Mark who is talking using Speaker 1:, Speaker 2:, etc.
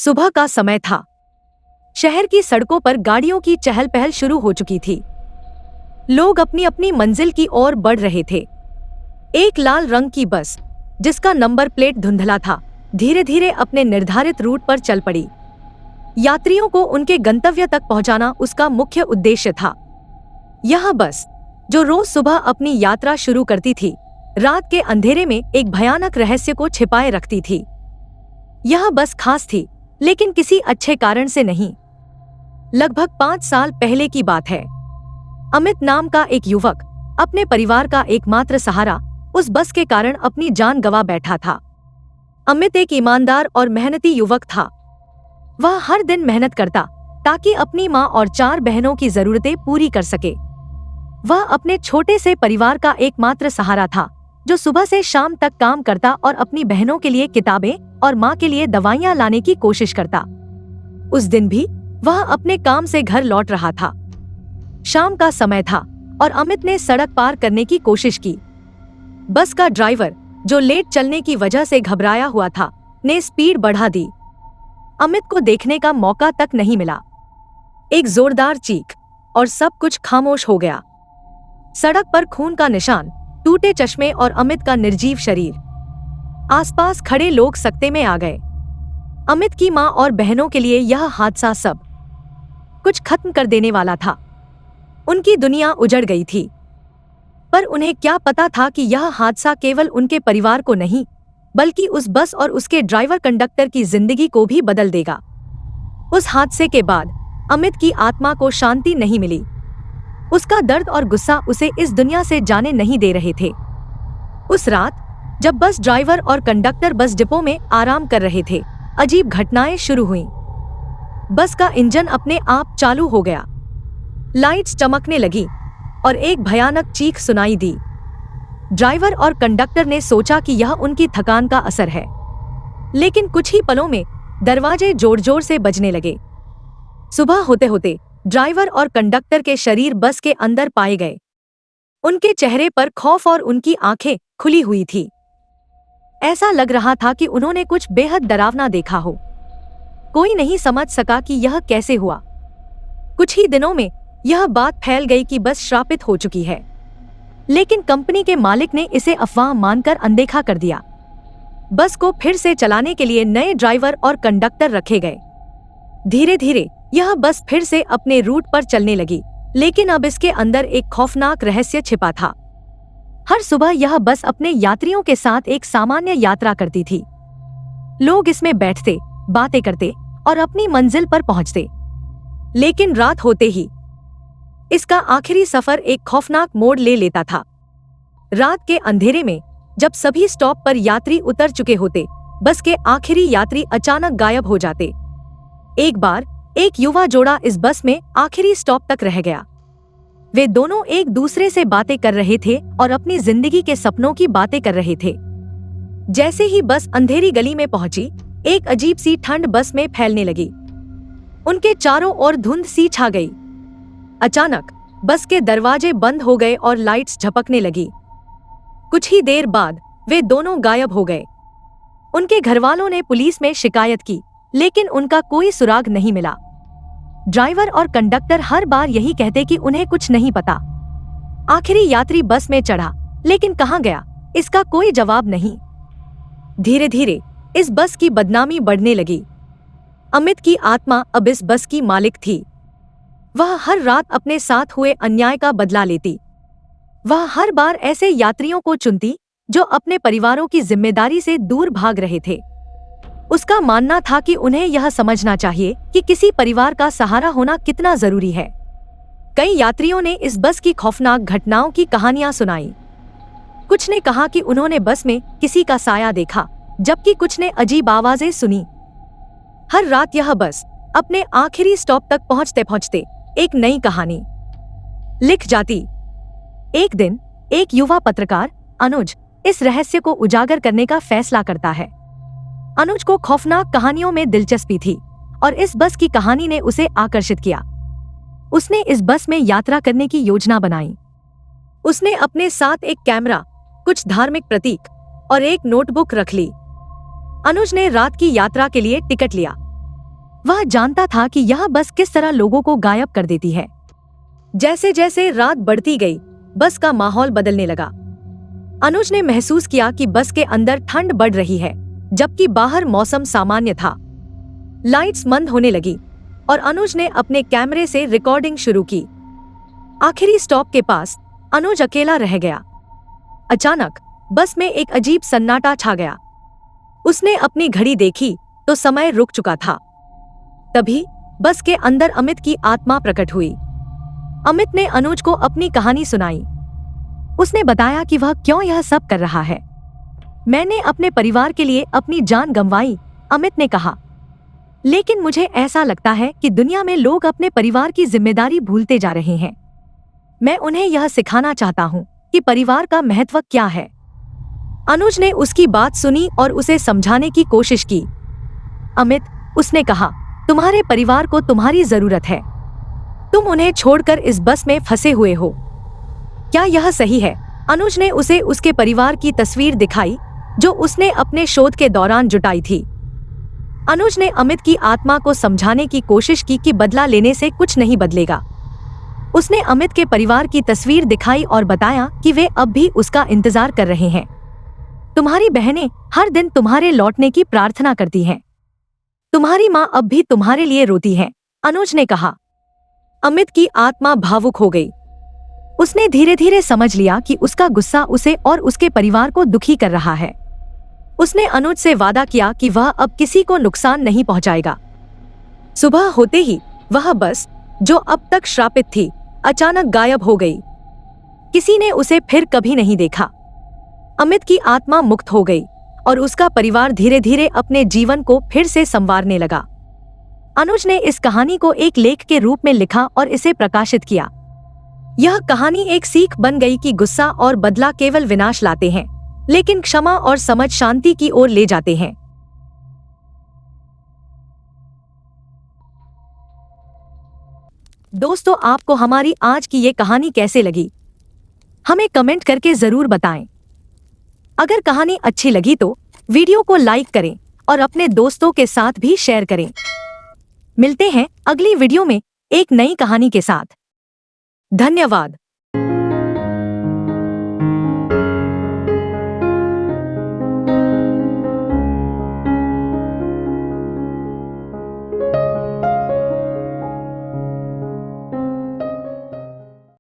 Speaker 1: सुबह का समय था। शहर की सड़कों पर गाड़ियों की चहल पहल शुरू हो चुकी थी। लोग अपनी अपनी मंजिल की ओर बढ़ रहे थे। एक लाल रंग की बस, जिसका नंबर प्लेट धुंधला था, धीरे धीरे अपने निर्धारित रूट पर चल पड़ी। यात्रियों को उनके गंतव्य तक पहुंचाना उसका मुख्य उद्देश्य था। यह बस, जो रोज सुबह अपनी यात्रा शुरू करती थी, रात के अंधेरे में एक भयानक रहस्य को छिपाए रखती थी। यह बस खास थी, लेकिन किसी अच्छे कारण से नहीं। लगभग 5 साल पहले की बात है। अमित नाम का एक युवक, अपने परिवार का एकमात्र सहारा, उस बस के कारण अपनी जान गंवा बैठा था। अमित एक ईमानदार और मेहनती युवक था। वह हर दिन मेहनत करता ताकि अपनी माँ और 4 बहनों की जरूरतें पूरी कर सके। वह अपने छोटे से परिवार का एकमात्र सहारा था, जो सुबह से शाम तक काम करता और अपनी बहनों के लिए किताबें और माँ के लिए दवाइयाँ लाने की कोशिश करता। उस दिन भी वह अपने काम से घर लौट रहा था। शाम का समय था और अमित ने सड़क पार करने की कोशिश की। बस का ड्राइवर, जो लेट चलने की वजह से घबराया हुआ था, ने स्पीड बढ़ा दी। अमित को देखने का मौका तक नहीं मिला। एक जोरदार चीख और सब कुछ खामोश हो गया। सड़क पर खून का निशान, टूटे चश्मे और अमित का निर्जीव शरीर। आसपास खड़े लोग सकते में आ गए। अमित की माँ और बहनों के लिए यह हादसा सब कुछ खत्म कर देने वाला था। उनकी दुनिया उजड़ गई थी। पर उन्हें क्या पता था कि यह हादसा केवल उनके परिवार को नहीं, बल्कि उस बस और उसके ड्राइवर कंडक्टर की जिंदगी को भी बदल देगा। उस हादसे के बाद अमित की आत्मा को शांति नहीं मिली। उसका दर्द और गुस्सा उसे इस दुनिया से जाने नहीं दे रहे थे। उस रात, जब बस ड्राइवर और कंडक्टर बस डिपो में आराम कर रहे थे, अजीब घटनाएं शुरू हुईं। बस का इंजन अपने आप चालू हो गया, लाइट्स चमकने लगी और एक भयानक चीख सुनाई दी। ड्राइवर और कंडक्टर ने सोचा कि यह उनकी थकान का असर है, लेकिन कुछ ही पलों में दरवाजे जोर जोर से बजने लगे। सुबह होते होते ड्राइवर और कंडक्टर के शरीर बस के अंदर पाए गए। उनके चेहरे पर खौफ और उनकी आंखें खुली हुई थी। ऐसा लग रहा था कि उन्होंने कुछ बेहद डरावना देखा हो। कोई नहीं समझ सका कि यह कैसे हुआ। कुछ ही दिनों में यह बात फैल गई कि बस श्रापित हो चुकी है, लेकिन कंपनी के मालिक ने इसे अफवाह मानकर अनदेखा कर दिया। बस को फिर से चलाने के लिए नए ड्राइवर और कंडक्टर रखे गए। धीरे धीरे यह बस फिर से अपने रूट पर चलने लगी, लेकिन अब इसके अंदर एक खौफनाक रहस्य छिपा था। हर सुबह यह बस अपने यात्रियों के साथ एक सामान्य यात्रा करती थी। लोग इसमें बैठते, बातें करते और अपनी मंजिल पर पहुंचते। लेकिन रात होते ही इसका आखिरी सफर एक खौफनाक मोड़ ले लेता था। रात के अंधेरे में, जब सभी स्टॉप पर यात्री उतर चुके होते, बस के आखिरी यात्री अचानक गायब हो जाते। एक बार एक युवा जोड़ा इस बस में आखिरी स्टॉप तक रह गया। वे दोनों एक दूसरे से बातें कर रहे थे और अपनी जिंदगी के सपनों की बातें कर रहे थे। जैसे ही बस अंधेरी गली में पहुंची, एक अजीब सी ठंड बस में फैलने लगी। उनके चारों ओर धुंध सी छा गई। अचानक बस के दरवाजे बंद हो गए और लाइट्स झपकने लगी। कुछ ही देर बाद वे दोनों गायब हो गए। उनके घरवालों ने पुलिस में शिकायत की, लेकिन उनका कोई सुराग नहीं मिला। ड्राइवर और कंडक्टर हर बार यही कहते कि उन्हें कुछ नहीं पता। आखिरी यात्री बस में चढ़ा, लेकिन कहाँ गया, इसका कोई जवाब नहीं। धीरे धीरे इस बस की बदनामी बढ़ने लगी। अमित की आत्मा अब इस बस की मालिक थी। वह हर रात अपने साथ हुए अन्याय का बदला लेती। वह हर बार ऐसे यात्रियों को चुनती जो अपने परिवारों की जिम्मेदारी से दूर भाग रहे थे। उसका मानना था कि उन्हें यह समझना चाहिए कि किसी परिवार का सहारा होना कितना जरूरी है। कई यात्रियों ने इस बस की खौफनाक घटनाओं की कहानियां सुनाई। कुछ ने कहा कि उन्होंने बस में किसी का साया देखा, जबकि कुछ ने अजीब आवाजें सुनी। हर रात यह बस अपने आखिरी स्टॉप तक पहुंचते पहुंचते एक नई कहानी लिख जाती। एक दिन एक युवा पत्रकार अनुज इस रहस्य को उजागर करने का फैसला करता है। अनुज को खौफनाक कहानियों में दिलचस्पी थी और इस बस की कहानी ने उसे आकर्षित किया। उसने इस बस में यात्रा करने की योजना बनाई। उसने अपने साथ एक कैमरा, कुछ धार्मिक प्रतीक और एक नोटबुक रख ली। अनुज ने रात की यात्रा के लिए टिकट लिया। वह जानता था कि यह बस किस तरह लोगों को गायब कर देती है। जैसे जैसे रात बढ़ती गई, बस का माहौल बदलने लगा। अनुज ने महसूस किया कि बस के अंदर ठंड बढ़ रही है, जबकि बाहर मौसम सामान्य था। लाइट्स मंद होने लगी और अनुज ने अपने कैमरे से रिकॉर्डिंग शुरू की। आखिरी स्टॉप के पास अनुज अकेला रह गया। अचानक बस में एक अजीब सन्नाटा छा गया। उसने अपनी घड़ी देखी तो समय रुक चुका था। तभी बस के अंदर अमित की आत्मा प्रकट हुई। अमित ने अनुज को अपनी कहानी सुनाई। उसने बताया कि वह क्यों यह सब कर रहा है। मैंने अपने परिवार के लिए अपनी जान गंवाई, अमित ने कहा। लेकिन मुझे ऐसा लगता है कि दुनिया में लोग अपने परिवार की जिम्मेदारी भूलते जा रहे हैं। मैं उन्हें यह सिखाना चाहता हूँ कि परिवार का महत्व क्या है। अनुज ने उसकी बात सुनी और उसे समझाने की कोशिश की। अमित, उसने कहा, तुम्हारे परिवार को तुम्हारी जरूरत है। तुम उन्हें छोड़कर इस बस में फंसे हुए हो। क्या यह सही है? अनुज ने उसे उसके परिवार की तस्वीर दिखाई जो उसने अपने शोध के दौरान जुटाई थी। अनुज ने अमित की आत्मा को समझाने की कोशिश की कि बदला लेने से कुछ नहीं बदलेगा। उसने अमित के परिवार की तस्वीर दिखाई और बताया कि वे अब भी उसका इंतजार कर रहे हैं। तुम्हारी बहनें हर दिन तुम्हारे लौटने की प्रार्थना करती हैं। तुम्हारी माँ अब भी तुम्हारे लिए रोती है, अनुज ने कहा। अमित की आत्मा भावुक हो गई। उसने धीरे धीरे समझ लिया कि उसका गुस्सा उसे और उसके परिवार को दुखी कर रहा है। उसने अनुज से वादा किया कि वह अब किसी को नुकसान नहीं पहुंचाएगा। सुबह होते ही वह बस, जो अब तक श्रापित थी, अचानक गायब हो गई। किसी ने उसे फिर कभी नहीं देखा। अमित की आत्मा मुक्त हो गई और उसका परिवार धीरे धीरे अपने जीवन को फिर से संवारने लगा। अनुज ने इस कहानी को एक लेख के रूप में लिखा और इसे प्रकाशित किया। यह कहानी एक सीख बन गई कि गुस्सा और बदला केवल विनाश लाते हैं, लेकिन क्षमा और समझ शांति की ओर ले जाते हैं। दोस्तों, आपको हमारी आज की ये कहानी कैसे लगी? हमें कमेंट करके जरूर बताएं। अगर कहानी अच्छी लगी तो वीडियो को लाइक करें और अपने दोस्तों के साथ भी शेयर करें। मिलते हैं अगली वीडियो में एक नई कहानी के साथ। धन्यवाद।